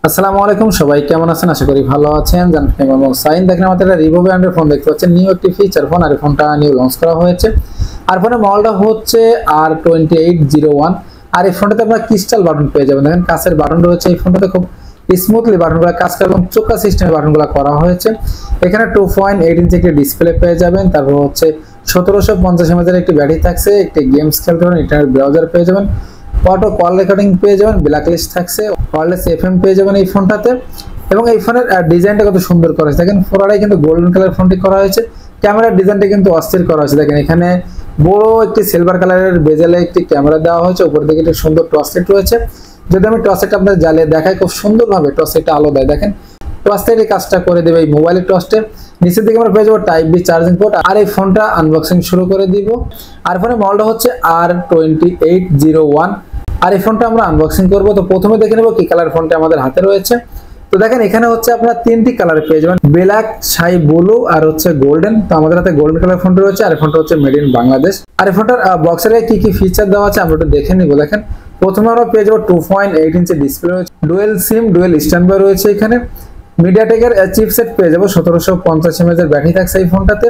আসসালামু আলাইকুম, সবাই কেমন আছেন? আশা করি ভালো আছেন। জানতে মোহাম্মদ সাইন। দেখেন আমাদের একটা রিভো ব্র্যান্ডের ফোন দেখতে পাচ্ছেন, নিউ একটি ফিচার ফোন। আর এই ফোনটা নিউ লঞ্চ করা হয়েছে। আর ফোনের মডেলটা হচ্ছে R2801। আর এই ফোনটাতে আপনারা ক্রিস্টাল বাটন পেয়ে যাবেন। দেখেন কাছের বাটন রয়েছে এই ফোনটাতে, খুব স্মুথলি বাটনগুলো কাজ করে এবং চোখা সিস্টেমের বাটনগুলো করা হয়েছে। এখানে 2.8 ইঞ্চি একটি ডিসপ্লে পেয়ে যাবেন। তারপর হচ্ছে 1750 mAh একটি ব্যাটারি থাকছে। একটি গেমস খেলতে পারেন, ইন্টারনেট ব্রাউজার পেয়ে যাবেন, অটো কল রেকর্ডিং পেয়ে যাবেন, ব্ল্যাক লিস্ট থাকছে, ওয়্যারলেস এফএম পেয়ে যাবেন এই ফোনটাতে। এবং এই ফোনের ডিজাইনটা কত সুন্দর করা হয়েছে দেখেন, পুরোটাই কিন্তু গোল্ডেন কালার ফোনটি করা হয়েছে। ক্যামেরার ডিজাইনটা কিন্তু অস্থির করা হয়েছে। দেখেন এখানে বড় একটি সিলভার কালারের বেজেলে একটি ক্যামেরা দেওয়া হয়েছে, উপর দিকে একটি সুন্দর টর্চ লাইট রয়েছে। যদি আমি টর্চ লাইটটা আপনাদের জ্বালিয়ে দেখাই, খুব সুন্দরভাবে টর্চ লাইটটা আলো দেয়। দেখেন টর্চ লাইট এই কাজটা করে দেবে এই মোবাইলের টর্চে। নিচের দিকে আমরা পেয়ে যাবো টাইপ বি চার্জিং পোর্ট। আর এই ফোনটা আনবক্সিং শুরু করে দিব। আর ফোনের মডেলটা হচ্ছে R2801। আর এই ফোনটা আমরা আনবক্সিং করব। তো প্রথমে দেখে নেব কি কালার ফোনটা আমাদের হাতে রয়েছে। তো দেখেন এখানে হচ্ছে আপনারা তিনটি কালার পেয়ে যাবেন, ব্ল্যাক, স্কাই ব্লু আর হচ্ছে গোল্ডেন। তো আমাদের হাতে গোল্ডেন কালার ফোনটা রয়েছে। আর এই ফোনটা হচ্ছে মেড ইন বাংলাদেশ। আর এই ফোনটার বক্সের কি কি ফিচার দেওয়া আছে আমরা একটু দেখে নিব। দেখেন প্রথমে আমরা পেয়ে যাবো 2.8 ইঞ্চি ডিসপ্লে রয়েছে, dual SIM dual standby রয়েছে। এখানে মিডিয়াটেকের চিপসেট পেয়ে যাবো, 1750 mAh ব্যাটারি থাকছে এই ফোনটাতে।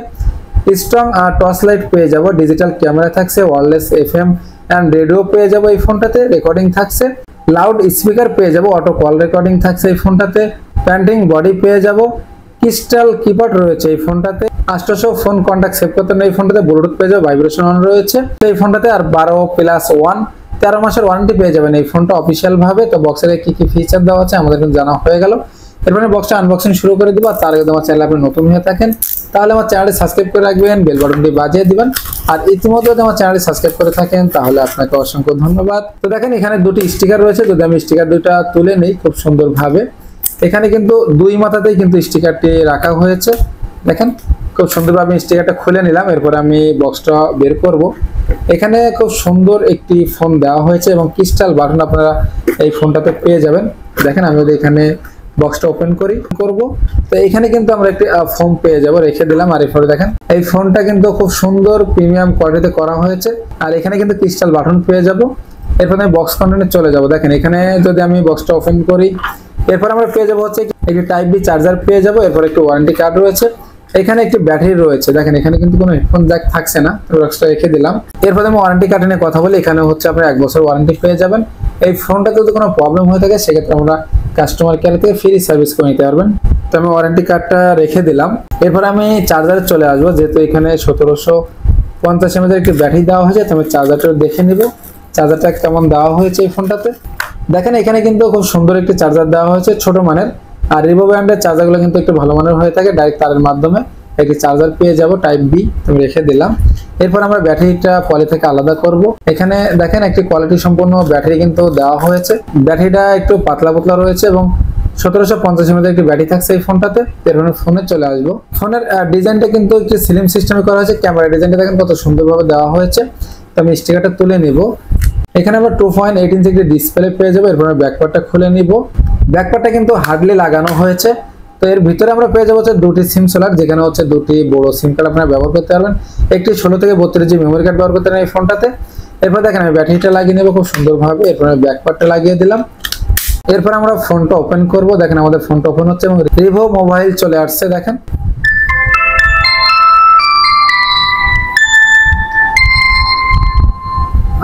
স্ট্রং টর্চ লাইট পেয়ে যাবো, ডিজিটাল ক্যামেরা থাকছে, ওয়্যারলেস এফএম এন্ড রেডিও পেয়ে যাবো এই ফোনটাতে, রেকর্ডিং থাকছে, লাউড স্পিকার পেয়ে যাবো, অটো কল রেকর্ডিং থাকছে এই ফোনটাতে, প্যান্টিং বডি পেয়ে যাবো, ক্রিস্টাল কিবোর্ড রয়েছে এই ফোনটাতে, 800 ফোন কন্টাক্ট সেভ করতে এই ফোনটাতে, ব্লুটুথ পেয়ে যাবো, ভাইব্রেশন অন রয়েছে এই ফোনটাতে। আর 12+1 13 মাসের ওয়ারেন্টি পেয়ে যাবেন এই ফোনটা অফিসিয়াল ভাবে। তো বক্সের কি কি ফিচার দেওয়া আছে আমাদের কিন্তু জানা হয়ে গেল। এরপরে বক্সটা আনবক্সিং শুরু করে দিব। আর তার আগে আমার চ্যানেল আপনি নতুন হয়ে থাকেন তাহলে আমার চ্যানেলটি সাবস্ক্রাইব করে রাখবেন, বেল বাটনটি বাজিয়ে দিবেন। আর ইতিমধ্যে যদি আমার চ্যানেলটি সাবস্ক্রাইব করে থাকেন তাহলে আপনাকে অসংখ্য ধন্যবাদ। তো দেখেন এখানে দুটি স্টিকার রয়েছে, যদি আমি স্টিকার দুইটা তুলে নেই খুব সুন্দরভাবে। এখানে কিন্তু দুই মাথাতেই কিন্তু স্টিকারটি রাখা হয়েছে। দেখেন খুব সুন্দরভাবে স্টিকারটা খুলে নিলাম। এরপর আমি বক্সটা বের করব। এখানে খুব সুন্দর একটি ফোন দেওয়া হয়েছে এবং ক্রিস্টাল বাটন আপনারা এই ফোনটাতে পেয়ে যাবেন। দেখেন আমি এখানে বক্সটা ওপেন করব। তো এখানে কিন্তু আমরা একটি ফোন পেয়ে যাব, রেখে দিলাম। আর এরপরে দেখেন এই ফোনটা কিন্তু খুব সুন্দর প্রিমিয়াম কোয়ালিটিতে করা হয়েছে। আর এখানে কিন্তু ক্রিস্টাল বাটন পেয়ে যাব। এরপর আমি বক্স কন্টেন্টে চলে যাব। দেখেন এখানে যদি আমি বক্সটা ওপেন করি, এরপর আমরা পেয়ে যাব হচ্ছে একটি টাইপ বি চার্জার পেয়ে যাব। এরপর একটি ওয়ারেন্টি কার্ড রয়েছে, এখানে একটি ব্যাটারি রয়েছে। দেখেন এখানে কিন্তু কোনো হেডফোন জ্যাক থাকছে না, বক্সটা রেখে দিলাম। এরপর আমি ওয়ারেন্টি কার্ড নিয়ে কথা বলি। এখানে হচ্ছে আপনারা 1 বছর ওয়ারেন্টি পেয়ে যাবেন। এই ফোনটাতে যদি কোনো প্রবলেম হয়ে থাকে সেক্ষেত্রে আমরা কাস্টমার কেয়ার থেকে ফ্রি সার্ভিস করে নিতে পারবেন। তো আমি ওয়ারেন্টি কার্ডটা রেখে দিলাম। এরপর আমি চার্জারে চলে আসবো, যেহেতু এখানে 1750 mAh একটি ব্যাটারি দেওয়া হয়েছে। তো আমি চার্জারটা দেখে নিব চার্জারটা কেমন দেওয়া হয়েছে এই ফোনটাতে। দেখেন এখানে কিন্তু খুব সুন্দর একটি চার্জার দেওয়া হয়েছে ছোট মানের। আর রিভো ব্র্যান্ডের চার্জারগুলো কিন্তু একটু ভালো মানের হয়ে থাকে, ডাইরেক্ট তারের মাধ্যমে একটি চার্জার পেয়ে যাব টাইপ বি। আমি রেখে দিলাম। এরপর আমরা ব্যাটারিটা পলি থেকে আলাদা করব। এখানে দেখেন একটি কোয়ালিটি সম্পন্ন ব্যাটারি কিন্তু দেওয়া হয়েছে। ব্যাটারিটা একটু পাতলা পাতলা রয়েছে এবং 1750 mAh একটি ব্যাটারি থাকছে এই ফোনটাতে। এরপর ফোনে চলে আসবো। ফোনের ডিজাইনটা কিন্তু একটু স্লিম সিস্টেমে করা হয়েছে। ক্যামেরা ডিজাইনটা দেখেন কত সুন্দরভাবে দেওয়া হয়েছে। তো আমি স্টিকারটা তুলে নিব। এখানে আমরা 2.8 ইঞ্চি একটি ডিসপ্লে পেয়ে যাবো। এরপর ব্যাকপার্টটা খুলে নিব। ব্যাকপার্টটা কিন্তু হার্ডলি লাগানো হয়েছে। তো এর ভিতরে আমরা পেয়ে যাবো হচ্ছে দুটি সিম স্লট, যেখানে হচ্ছে দুটি বড় সিম কার্ড আপনারা ব্যবহার করতে পারবেন। একটি 16 থেকে 32 GB মেমোরি কার্ড ব্যবহার করতে পারেন এই ফোনটাতে। এরপর দেখেন আমি ব্যাটারিটা লাগিয়ে নেব খুব সুন্দরভাবে। এরপর আমি ব্যাকপার্টটা লাগিয়ে দিলাম। এরপর আমরা ফোনটা ওপেন করব। দেখেন আমাদের ফোনটা ওপেন হচ্ছে এবং রিভো মোবাইল চলে আসছে। দেখেন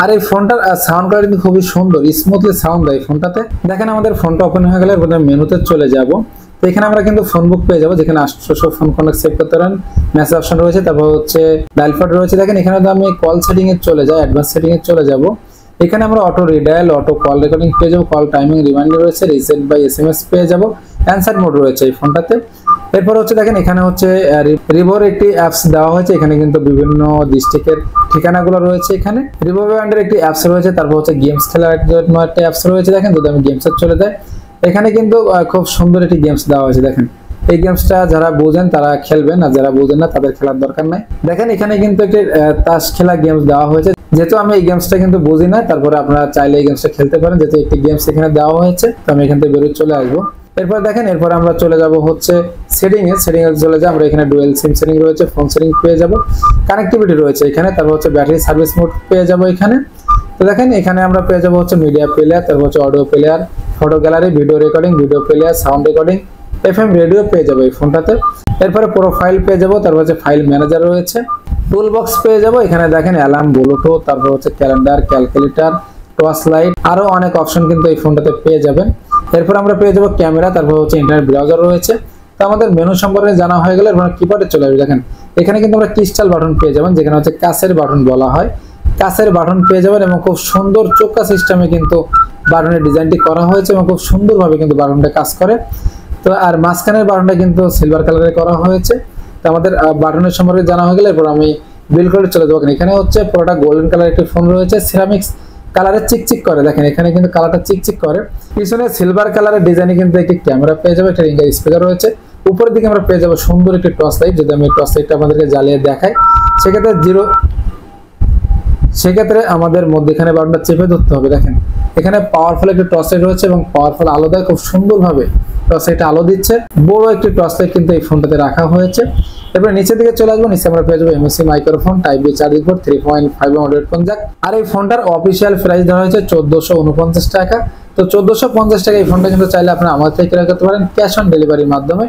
আর এই ফোনটার সাউন্ড কোয়ালিটি খুবই সুন্দর, স্মুথলি সাউন্ড দেয় ফোনটাতে। দেখেন আমাদের ফোনটা ওপেন হয়ে গেলে এরপর মেনুতে চলে যাব। তো এখানে আমরা কিন্তু ফোন বুক পেয়ে যাবো, যেখানে 800 ফোন কন্টাক্ট সেভ করতে পারেন, মেসেজ অপশন রয়েছে, তারপর হচ্ছে ডায়াল প্যাড রয়েছে। দেখেন এখানে যদি আমি কল সেটিং এ চলে যাই, অ্যাডভান্স সেটিং এ চলে যাব। এখানে আমরা auto redial, auto call recording পেয়ে যাবো, কল টাইমিং রিমাইন্ডার রয়েছে, রিসেট বাই SMS পেয়ে যাবো, অ্যানসার মোড রয়েছে এই ফোনটাতে। এরপর হচ্ছে দেখেন এখানে হচ্ছে রিভোর একটি অ্যাপস দেওয়া হয়েছে। এখানে কিন্তু বিভিন্ন ডিস্ট্রিক্টের ঠিকানাগুলো রয়েছে। এখানে রিভো ব্র্যান্ডের একটি অ্যাপস রয়েছে। তারপর হচ্ছে গেমস খেলার জন্য একটা অ্যাপস রয়েছে। দেখেন যদি আমি গেমসে চলে যাই, এখানে কিন্তু খুব সুন্দর একটি গেমস দেওয়া হয়েছে। দেখেন এই গেমসটা যারা বোঝেন তারা খেলবেন, আর যারা বোঝেন না তাদের খেলার দরকার নাই। দেখেন এখানে কিন্তু একটি তাস খেলা গেমস দেওয়া হয়েছে। যেহেতু আমি এই গেমসটা কিন্তু বুঝি না, তারপরে আপনারা চাইলে এই গেমসটা খেলতে পারেন, যেহেতু একটি গেমস এখানে দেওয়া হয়েছে। তো আমি এখান থেকে বেরিয়ে চলে আসবো। এরপর দেখেন এরপর আমরা চলে যাব হচ্ছে সেটিং এ চলে যাই। আমরা এখানে ডুয়াল সিম সেটিং রয়েছে, ফোন সেটিং পেয়ে যাব, কানেক্টিভিটি রয়েছে এখানে, তারপর হচ্ছে ব্যাটারি সার্ভিস মোড পেয়ে যাব এখানে। তো দেখেন এখানে আমরা পেয়ে যাব হচ্ছে মিডিয়া প্লেয়ার, তারপর হচ্ছে audio player, photo gallery, video recording, video player, sound recording, FM radio পেয়ে যাবো এই ফোনটাতে। এরপরে প্রোফাইল পেয়ে যাবো, তারপর হচ্ছে ফাইল ম্যানেজার রয়েছে, টুল বক্স পেয়ে যাবো। এখানে দেখেন অ্যালার্ম, ব্লুটুথ, তারপর হচ্ছে ক্যালেন্ডার, ক্যালকুলেটর, টর্চ লাইট, আরো অনেক অপশন কিন্তু এই ফোনটাতে পেয়ে যাবেন। এরপর আমরা পেয়ে যাবো ক্যামেরা, তারপর হচ্ছে ইন্টারনেট ব্রাউজার রয়েছে। তো আমাদের মেনু সম্পর্কে জানা হয়ে গেলে এরপর কিবোর্ডে চলে আসবে। দেখেন এখানে কিন্তু আমরা ক্রিস্টাল বাটন পেয়ে যাবেন, যেখানে হচ্ছে কাছের বাটন বলা হয়, কাছের বাটন পেয়ে যাবেন এবং খুব সুন্দর চোকা সিস্টেমে কিন্তু বাটনের ডিজাইনটি করা হয়েছে এবং খুব সুন্দরভাবে কিন্তু বাটনটা কাজ করে। তো আর মাঝখানের বাটনটা কিন্তু সিলভার কালারে করা হয়েছে। তো আমাদের বাটনের সম্পর্কে জানা হয়ে গেলে এরপর আমি বিল করে চলে যাবো। এখানে হচ্ছে পুরোটা গোল্ডেন কালার একটি ফোন রয়েছে, সিরামিক্স কালারে চিকচিক করে, দেখেন এখানে কিন্তু কালারটা চিকচিক করে। পিছনে সিলভার কালারের ডিজাইনে কিন্তু একটি ক্যামেরা পেয়ে যাবে, একটা রিঙ্গার স্পিকার রয়েছে। উপরের দিকে আমরা পেয়ে যাবো সুন্দর একটি টর্চ লাইট, যদি আমি টর্চ লাইটটা আপনাদেরকে জ্বালিয়ে দেখাই, সেক্ষেত্রে আমাদের মধ্যেখানে বাটনটা চেপে ধরতে হবে। দেখেন এখানে পাওয়ারফুল একটি টর্চ লাইট রয়েছে এবং পাওয়ারফুল আলো দেয়, খুব সুন্দরভাবে টর্চ লাইটটা আলো দিচ্ছে। বড় একটি টর্চ লাইট কিন্তু এই ফোনটাতে রাখা হয়েছে। এরপর নিচের দিকে চলে আসবো, নিচে আমরা পেয়ে যাবো MSC microphone, type B charging port, 3.5 headphone jack. আর এই ফোনটার অফিসিয়াল প্রাইস দেওয়া হয়েছে 1449 টাকা। তো 1450 টাকা এই ফোনটা কিন্তু চাইলে আপনারা আমাদের থেকে ক্রয় করতে পারেন ক্যাশ অন ডেলিভারির মাধ্যমে।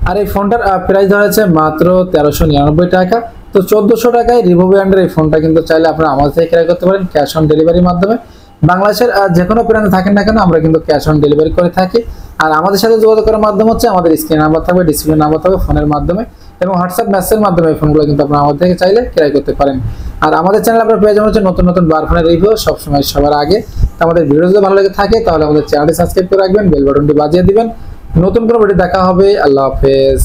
আর এই ফোনটার প্রাইস দেওয়া হয়েছে মাত্র 1399 টাকা। তো 1400 টাকায় রিভো ব্র্যান্ডের এই ফোনটা কিন্তু চাইলে আপনারা আমাদের থেকে ক্রয় করতে পারেন ক্যাশ অন ডেলিভারির মাধ্যমে। বাংলাদেশের যে কোনো প্রান্তে থাকেন না কেন আমরা কিন্তু ক্যাশ অন ডেলিভারি করে থাকি। আর আমাদের সাথে যোগাযোগ করার মাধ্যম হচ্ছে আমাদের স্ক্রিন নাম্বার থাকবে, ডিসপ্লে নাম্বার থাকবে, ফোনের মাধ্যমে এবং হোয়াটসঅ্যাপ মেসেজের মাধ্যমে এই ফোনগুলো কিন্তু আপনারা আমাদের থেকে চাইলে ক্রয় করতে পারেন। আর আমাদের চ্যানেল আপনারা পেয়ে যাবেন হচ্ছে নতুন নতুন বার ফোনের রিভিউ সবসময় সবার আগে। তো আমাদের ভিডিও যদি ভালো লেগে থাকে তাহলে আমাদের চ্যানেলটি সাবস্ক্রাইব করে রাখবেন, বেল বাটনটি বাজিয়ে দিবেন। নতুন কোনো ভিডিও দেখা হবে। আল্লাহ হাফেজ।